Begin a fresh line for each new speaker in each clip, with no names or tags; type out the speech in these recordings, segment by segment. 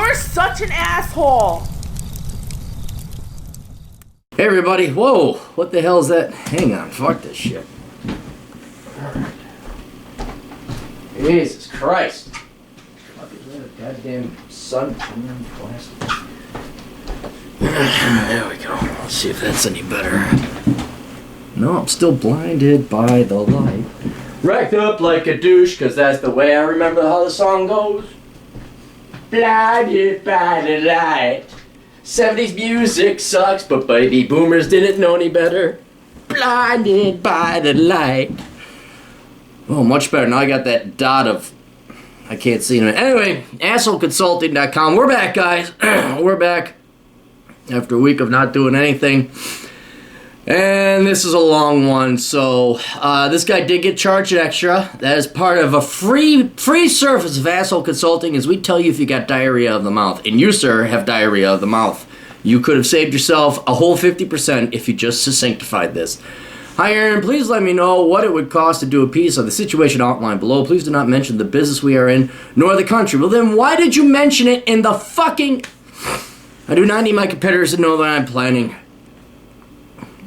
You're such an asshole.
Hey everybody, whoa, what the hell is that? Hang on, fuck this shit. Alright. Jesus Christ. Fuck, is that a goddamn sun? There we go. Let's see if that's any better. No, I'm still blinded by the light. Racked up like a douche, cause that's the way I remember how the song goes. Blinded by the light. 70s music sucks, but baby boomers didn't know any better. Blinded by the light. Oh, much better. Now I got that dot of... I can't see it. Anyway, assholeconsulting.com. We're back, guys. We're back after a week of not doing anything. And this is a long one, so this guy did get charged extra. That is part of a free service of Asshole Consulting, as we tell you if you got diarrhea of the mouth. And you, sir, have diarrhea of the mouth. You could have saved yourself a whole 50% if you just succinctified this. Hi, Aaron. Please let me know what it would cost to do a piece on the situation outlined below. Please do not mention the business we are in, nor the country. Well, then why did you mention it in the fucking... I do not need my competitors to know that I'm planning.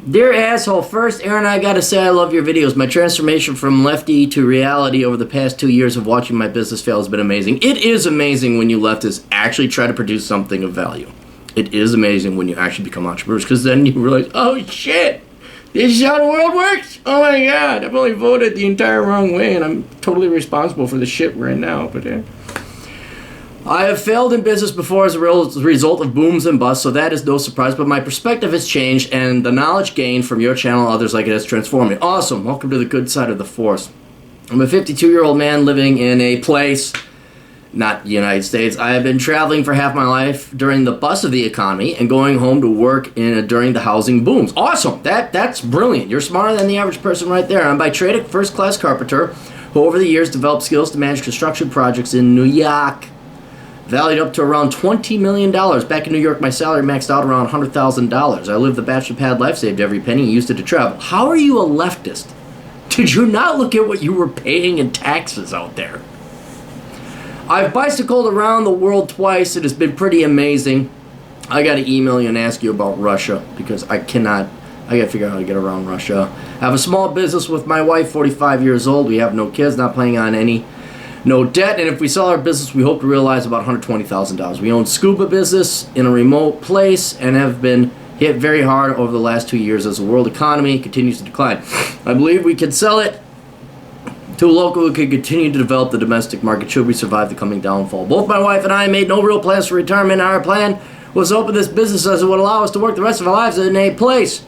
Dear asshole, first, Aaron, I gotta say I love your videos. My transformation from lefty to reality over the past 2 years of watching my business fail has been amazing. It is amazing when you leftists actually try to produce something of value. It is amazing when you actually become entrepreneurs, because then you realize, oh shit, this is how the world works? Oh my god, I've only voted the entire wrong way, and I'm totally responsible for the shit we're in now. But I have failed in business before as a result of booms and busts, so that is no surprise, but my perspective has changed, and the knowledge gained from your channel and others like it has transformed me. Awesome. Welcome to the good side of the force. I'm a 52-year-old man living in a place, not the United States. I have been traveling for half my life during the bust of the economy and going home to work during the housing booms. Awesome. That's brilliant. You're smarter than the average person right there. I'm by trade a first-class carpenter who over the years developed skills to manage construction projects in New York. Valued up to around $20 million. Back in New York, my salary maxed out around $100,000. I lived the bachelor pad life, saved every penny, and used it to travel. How are you a leftist? Did you not look at what you were paying in taxes out there? I've bicycled around the world twice. It has been pretty amazing. I got to email you and ask you about Russia, because I got to figure out how to get around Russia. I have a small business with my wife, 45 years old. We have no kids, not planning on any. No debt, and if we sell our business, we hope to realize about $120,000. We own scuba business in a remote place and have been hit very hard over the last 2 years as the world economy continues to decline. I believe we can sell it to a local who can continue to develop the domestic market should we survive the coming downfall. Both my wife and I made no real plans for retirement. Our plan was to open this business as it would allow us to work the rest of our lives in a place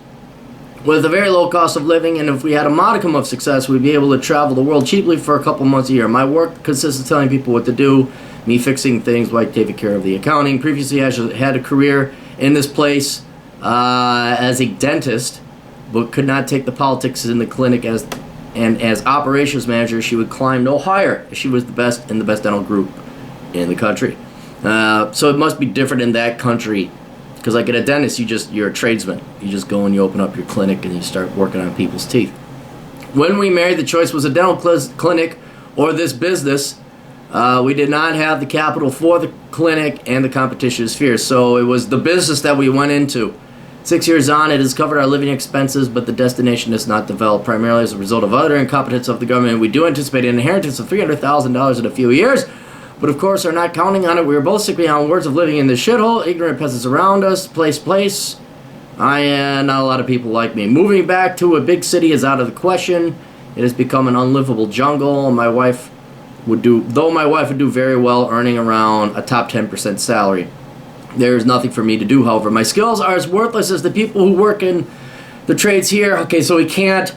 with a very low cost of living, and if we had a modicum of success, we'd be able to travel the world cheaply for a couple months a year. My work consists of telling people what to do, me fixing things like taking care of the accounting. Previously, I had a career in this place as a dentist, but could not take the politics in the clinic as operations manager. She would climb no higher. She was the best in the best dental group in the country. So it must be different in that country. Because like at a dentist, you're a tradesman. You just go and you open up your clinic and you start working on people's teeth. When we married, the choice was a dental clinic or this business. We did not have the capital for the clinic, and the competition is fierce. So it was the business that we went into. 6 years on, it has covered our living expenses, but the destination is not developed, primarily as a result of utter incompetence of the government. We do anticipate an inheritance of $300,000 in a few years. But of course, are not counting on it. We are both sickly on words of living in this shithole. Ignorant peasants around us. Place. Not a lot of people like me. Moving back to a big city is out of the question. It has become an unlivable jungle. My wife would do very well, earning around a top 10% salary. There is nothing for me to do, however. My skills are as worthless as the people who work in the trades here. Okay, so we can't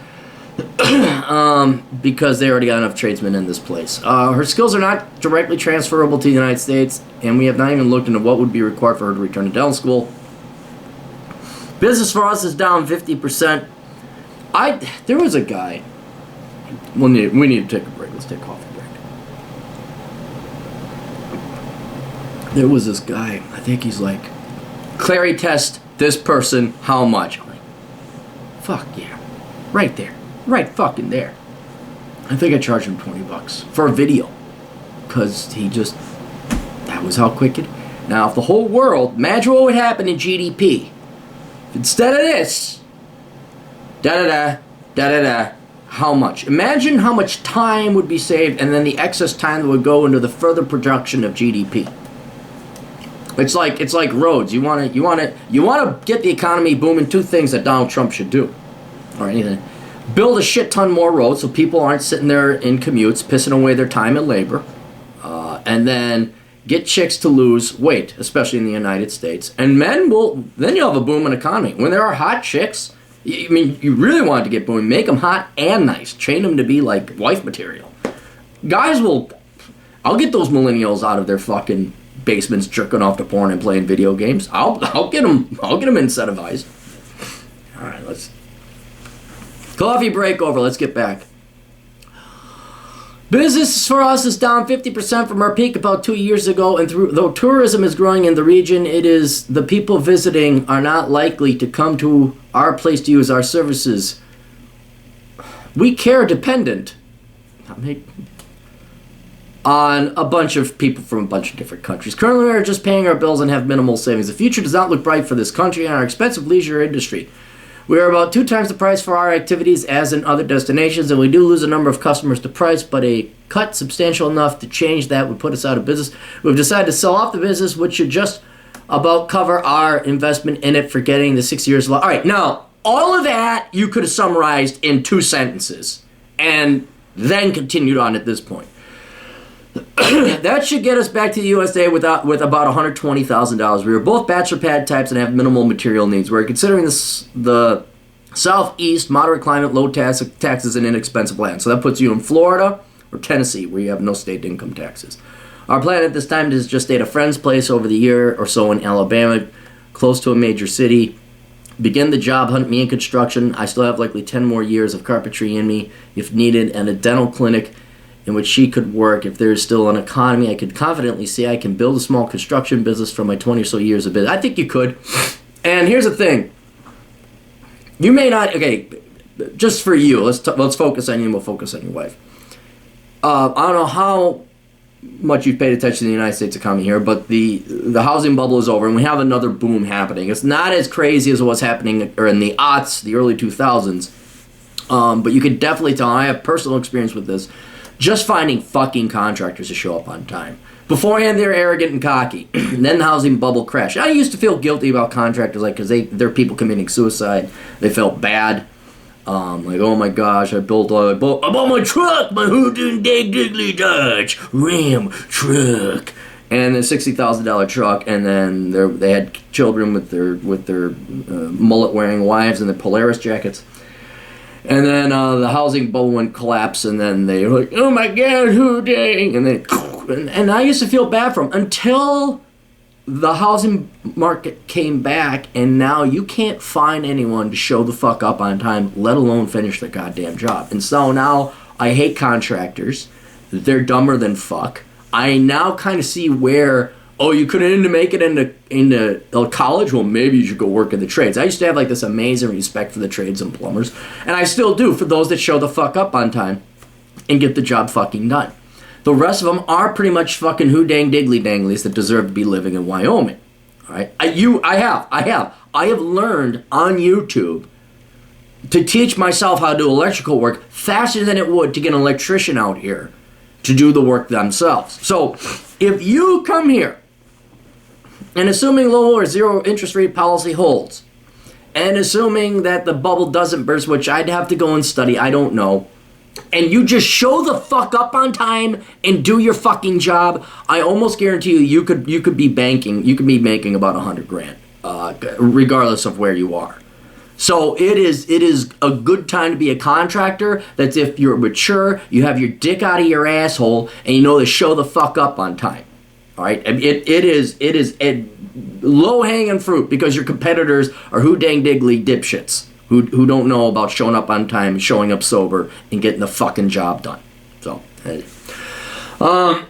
because they already got enough tradesmen in this place. Her skills are not directly transferable to the United States, and we have not even looked into what would be required for her to return to dental school. Business for us is down 50%. There was a guy. We need to take a break. Let's take a coffee break. There was this guy. I think he's like, Clary test this person how much? I'm like, fuck yeah, right there. Right fucking there. I think I charged him $20 for a video. Because that was how quick it... Now, if the whole world, imagine what would happen in GDP. Instead of this, da-da-da, da-da-da, how much? Imagine how much time would be saved, and then the excess time that would go into the further production of GDP. It's like roads. You want to get the economy booming. Two things that Donald Trump should do, or anything. Build a shit ton more roads so people aren't sitting there in commutes pissing away their time and labor. And then get chicks to lose weight, especially in the United States. And men will, then you'll have a booming economy. When there are hot chicks, you really want it to get booming. Make them hot and nice. Train them to be like wife material. Guys will, I'll get those millennials out of their fucking basements jerking off to porn and playing video games. I'll get them incentivized. All right, let's... Coffee break over. Let's get back. Business for us is down 50% from our peak about 2 years ago, and though tourism is growing in the region, it is the people visiting are not likely to come to our place to use our services. We care dependent on a bunch of people from a bunch of different countries. Currently, we are just paying our bills and have minimal savings. The future does not look bright for this country and our expensive leisure industry. We are about 2 times the price for our activities as in other destinations, and we do lose a number of customers to price, but a cut substantial enough to change that would put us out of business. We've decided to sell off the business, which should just about cover our investment in it for getting the 6 years. All right, now, all of that you could have summarized in 2 sentences and then continued on at this point. That should get us back to the USA with about $120,000. We are both bachelor pad types and have minimal material needs. We're considering the southeast, moderate climate, low taxes, and inexpensive land. So that puts you in Florida or Tennessee, where you have no state income taxes. Our plan at this time is just stay at a friend's place over the year or so in Alabama, close to a major city. Begin the job hunt, me in construction. I still have likely 10 more years of carpentry in me, if needed, and a dental clinic in which she could work. If there is still an economy, I could confidently say I can build a small construction business from my 20 or so years of business. I think you could. And here's the thing. You may not, okay, just for you, let's focus on you and we'll focus on your wife. I don't know how much you've paid attention to the United States economy here, but the housing bubble is over and we have another boom happening. It's not as crazy as what's happening or in the aughts, the early 2000s, but you can definitely tell, I have personal experience with this, just finding fucking contractors to show up on time. Beforehand, they're arrogant and cocky. And then the housing bubble crashed. I used to feel guilty about contractors, like, because they're people committing suicide. They felt bad. Like, oh my gosh, I bought my truck, my Hooten Diggly Dodge Ram truck. And the $60,000 truck, and then they had children with their mullet-wearing wives and their Polaris jackets. And then the housing bubble went collapse, and then they were like, oh my God, who dang? And then, and I used to feel bad for them until the housing market came back, and now you can't find anyone to show the fuck up on time, let alone finish their goddamn job. And so now I hate contractors. They're dumber than fuck. I now kind of see where, oh, you couldn't make it into college? Well, maybe you should go work in the trades. I used to have like this amazing respect for the trades and plumbers, and I still do for those that show the fuck up on time and get the job fucking done. The rest of them are pretty much fucking who dang diggly danglies that deserve to be living in Wyoming. All right, I have learned on YouTube to teach myself how to do electrical work faster than it would to get an electrician out here to do the work themselves. So if you come here, and assuming low or zero interest rate policy holds, and assuming that the bubble doesn't burst, which I'd have to go and study, I don't know, and you just show the fuck up on time and do your fucking job, I almost guarantee you could be making about $100,000, regardless of where you are. So it is a good time to be a contractor. That's if you're mature, you have your dick out of your asshole, and you know to show the fuck up on time. All right, it is a low hanging fruit because your competitors are who dang diggly dipshits who don't know about showing up on time, showing up sober, and getting the fucking job done. So, hey. I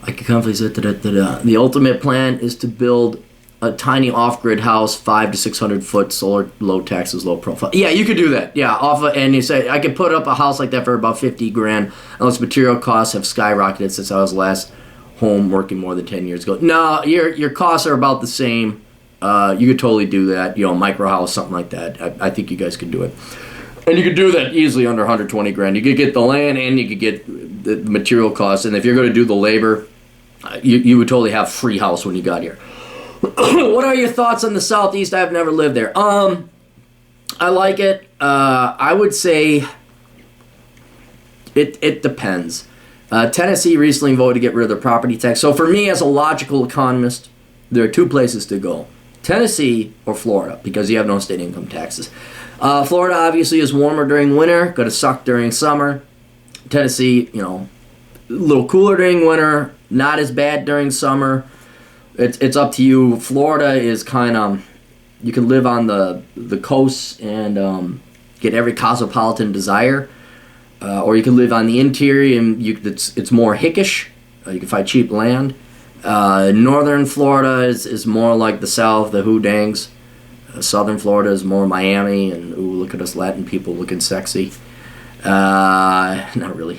can confidently say that the ultimate plan is to build a tiny off-grid house, 500 to 600 foot, solar, low taxes, low profile. Yeah, you could do that. Yeah, and you say I could put up a house like that for about 50 grand, unless material costs have skyrocketed since I was last home working more than 10 years ago. No, your costs are about the same. You could totally do that. Micro house, something like that. I think you guys could do it. And you could do that easily under 120 grand. You could get the land and you could get the material costs. And if you're going to do the labor, you would totally have free house when you got here. What are your thoughts on the Southeast? I've never lived there. I like it. I would say it depends. Tennessee recently voted to get rid of their property tax. So for me, as a logical economist, there are two places to go. Tennessee or Florida, because you have no state income taxes. Florida obviously is warmer during winter, going to suck during summer. Tennessee, a little cooler during winter, not as bad during summer. It's up to you. Florida is kind of, you can live on the coast and get every cosmopolitan desire, or you can live on the interior and it's more hickish. You can find cheap land. Northern Florida is more like the South, the hoodangs. Southern Florida is more Miami, and ooh, look at us Latin people looking sexy. Not really.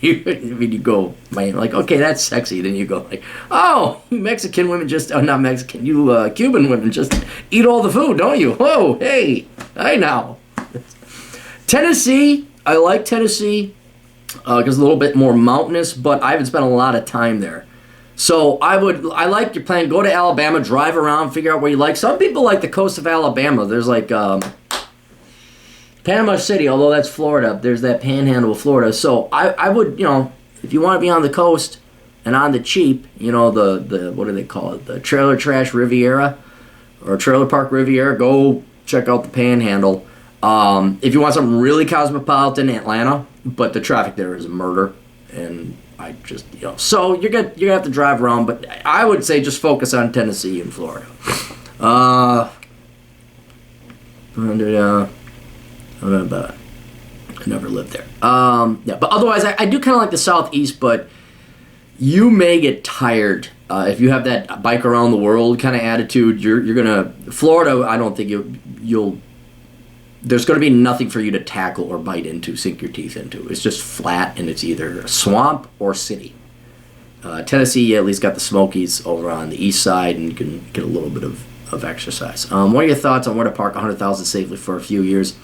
You go Miami, like, okay, that's sexy. Then you go like, oh, you Mexican women not Mexican, you Cuban women just eat all the food, don't you? Whoa, hey now. Tennessee, I like Tennessee because it's a little bit more mountainous, but I haven't spent a lot of time there. So I like your plan. Go to Alabama, drive around, figure out where you like. Some people like the coast of Alabama. There's like Panama City, although that's Florida. There's that panhandle of Florida. So I would, if you want to be on the coast and on the cheap, the what do they call it? The Trailer Trash Riviera or Trailer Park Riviera. Go check out the panhandle. If you want something really cosmopolitan, Atlanta, but the traffic there is murder, and I just, so you're gonna have to drive around, but I would say just focus on Tennessee and Florida. I never lived there. Yeah, but otherwise, I do kind of like the Southeast, but you may get tired if you have that bike around the world kind of attitude. You're gonna Florida. I don't think you'll. There's going to be nothing for you to tackle or bite into, sink your teeth into. It's just flat, and it's either a swamp or city. Tennessee, you at least got the Smokies over on the east side, and you can get a little bit of exercise. What are your thoughts on where to park $100,000 safely for a few years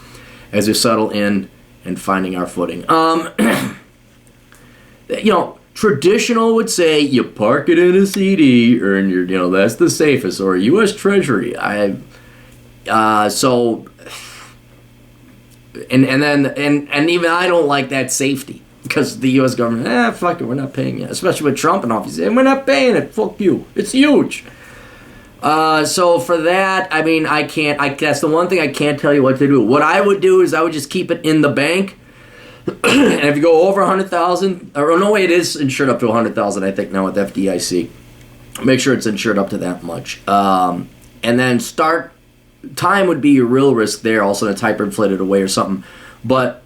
as we settle in and finding our footing? Traditional would say you park it in a CD, or in your, that's the safest, or U.S. Treasury. And even I don't like that safety, because the U.S. government, fuck it, we're not paying it. Especially with Trump and all, he's saying, we're not paying it, fuck you. It's huge. So for that, I mean, that's the one thing I can't tell you what to do. What I would do is I would just keep it in the bank. And if you go over 100,000, or no way, it is insured up to 100,000, I think now with FDIC. Make sure it's insured up to that much. And then time would be your real risk there, also it's hyperinflated away or something. But,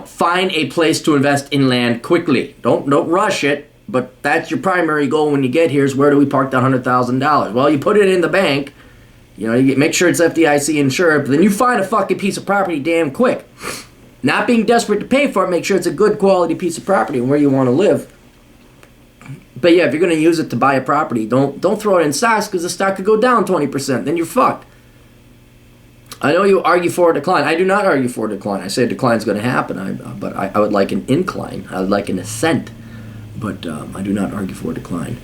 find a place to invest in land quickly. Don't rush it, but that's your primary goal when you get here is where do we park that $100,000? Well, you put it in the bank, you make sure it's FDIC insured, but then you find a fucking piece of property damn quick. Not being desperate to pay for it, make sure it's a good quality piece of property and where you want to live. But yeah, if you're going to use it to buy a property, don't throw it in stocks, because the stock could go down 20%, then you're fucked. I know you argue for a decline. I do not argue for a decline. I say a decline is going to happen, but I would like an incline. I would like an ascent, but I do not argue for a decline.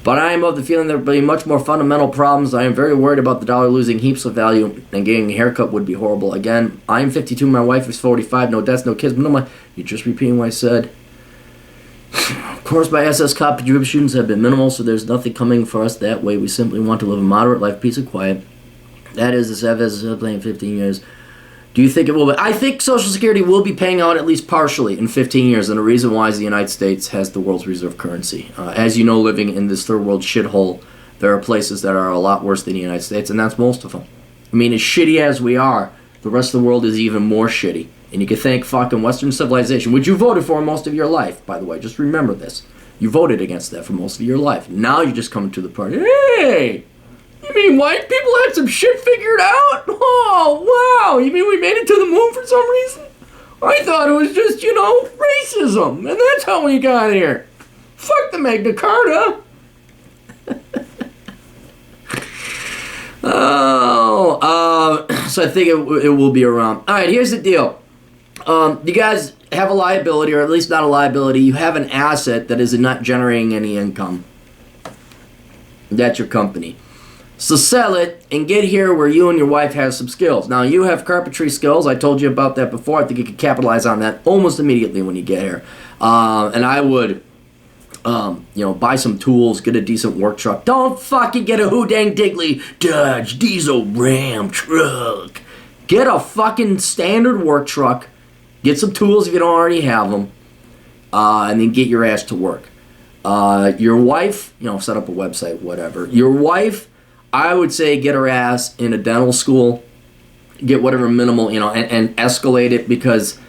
But I am of the feeling there will be much more fundamental problems. I am very worried about the dollar losing heaps of value, and getting a haircut would be horrible. Again, I am 52, my wife is 45, no debts, no kids. But you're just repeating what I said. Of course, by SS cop contributions have been minimal, so there's nothing coming for us that way. We simply want to live a moderate life, peace and quiet. That is the FS playing 15 years. Do you think it will be? I think Social Security will be paying out at least partially in 15 years, and the reason why is the United States has the world's reserve currency. As you know, living in this third world shithole, there are places that are a lot worse than the United States, and that's most of them. I mean, as shitty as we are, the rest of the world is even more shitty. And you can thank fucking Western civilization, which you voted for most of your life, by the way. Just remember this. You voted against that for most of your life. Now you're just coming to the party. Hey! You mean white people had some shit figured out? Oh, wow. You mean we made it to the moon for some reason? I thought it was just, racism. And that's how we got here. Fuck the Magna Carta. So I think it will be around. All right, here's the deal. You guys have a liability, or at least not a liability. You have an asset that is not generating any income. That's your company. So sell it and get here where you and your wife have some skills. Now, you have carpentry skills. I told you about that before. I think you could capitalize on that almost immediately when you get here. And I would, buy some tools, get a decent work truck. Don't fucking get a Hoodang Diggly Dodge Diesel Ram truck. Get a fucking standard work truck. Get some tools if you don't already have them. And then get your ass to work. Your wife, set up a website, whatever. Your wife, I would say get her ass in a dental school. Get whatever minimal, and escalate it because,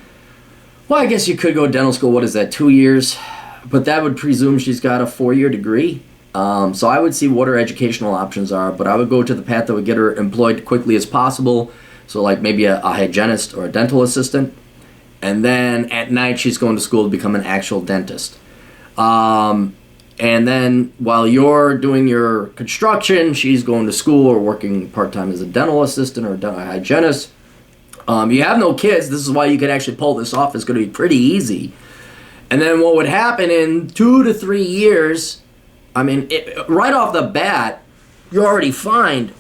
well, I guess you could go dental school. What is that, 2 years? But that would presume she's got a 4-year degree. So I would see what her educational options are, but I would go to the path that would get her employed quickly as possible. So like maybe a hygienist or a dental assistant. And then at night she's going to school to become an actual dentist. And then while you're doing your construction, she's going to school or working part-time as a dental assistant or a hygienist. You have no kids. This is why you could actually pull this off. It's going to be pretty easy. And then what would happen in 2 to 3 years, right off the bat, you're already fine.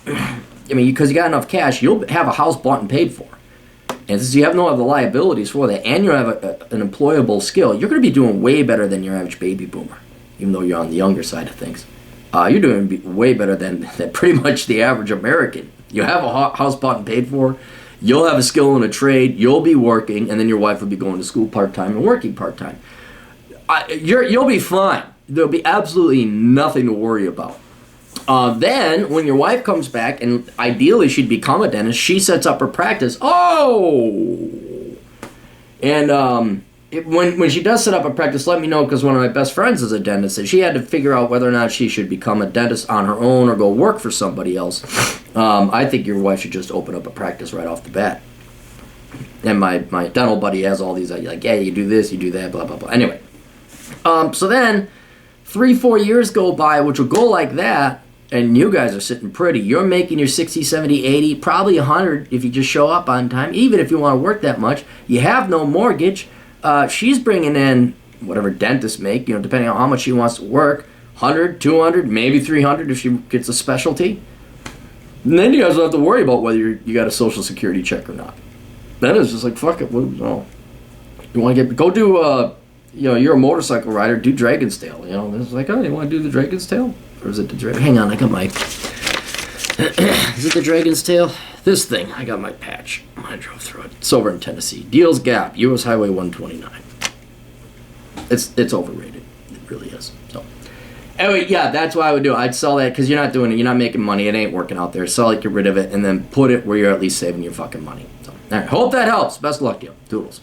Because you got enough cash, you'll have a house bought and paid for. And since you have no other liabilities for that, and you have an employable skill, you're going to be doing way better than your average baby boomer, even though you're on the younger side of things. You're doing way better than pretty much the average American. You have a house bought and paid for, you'll have a skill in a trade, you'll be working, and then your wife will be going to school part-time and working part-time. You'll be fine. There'll be absolutely nothing to worry about. Then, when your wife comes back, and ideally she'd become a dentist, she sets up her practice. And when she does set up a practice, let me know, because one of my best friends is a dentist, and she had to figure out whether or not she should become a dentist on her own or go work for somebody else. I think your wife should just open up a practice right off the bat. And my dental buddy has all these, like, yeah, you do this, you do that, blah, blah, blah. Anyway, so then 3-4 years go by, which will go like that, and you guys are sitting pretty. You're making your 60, 70, 80, probably 100 if you just show up on time, even if you want to work that much. You have no mortgage. She's bringing in whatever dentists make, depending on how much she wants to work, 100, 200, maybe 300 if she gets a specialty. And then you guys don't have to worry about whether you got a Social Security check or not. Then it's just like, fuck it. You want to go do, you're a motorcycle rider, do Dragon's Tail. It's like, oh, you want to do the Dragon's Tail? Or is it the Dragon? Hang on, I got my... Is it the Dragon's Tail? This thing, I got my patch. I drove through it. It's over in Tennessee. Deals Gap, U.S. Highway 129. It's overrated. It really is. So, anyway, yeah, that's what I would do. I'd sell that because you're not doing it. You're not making money. It ain't working out there. Sell it, get rid of it, and then put it where you're at least saving your fucking money. So, all right, hope that helps. Best of luck to you. Toodles.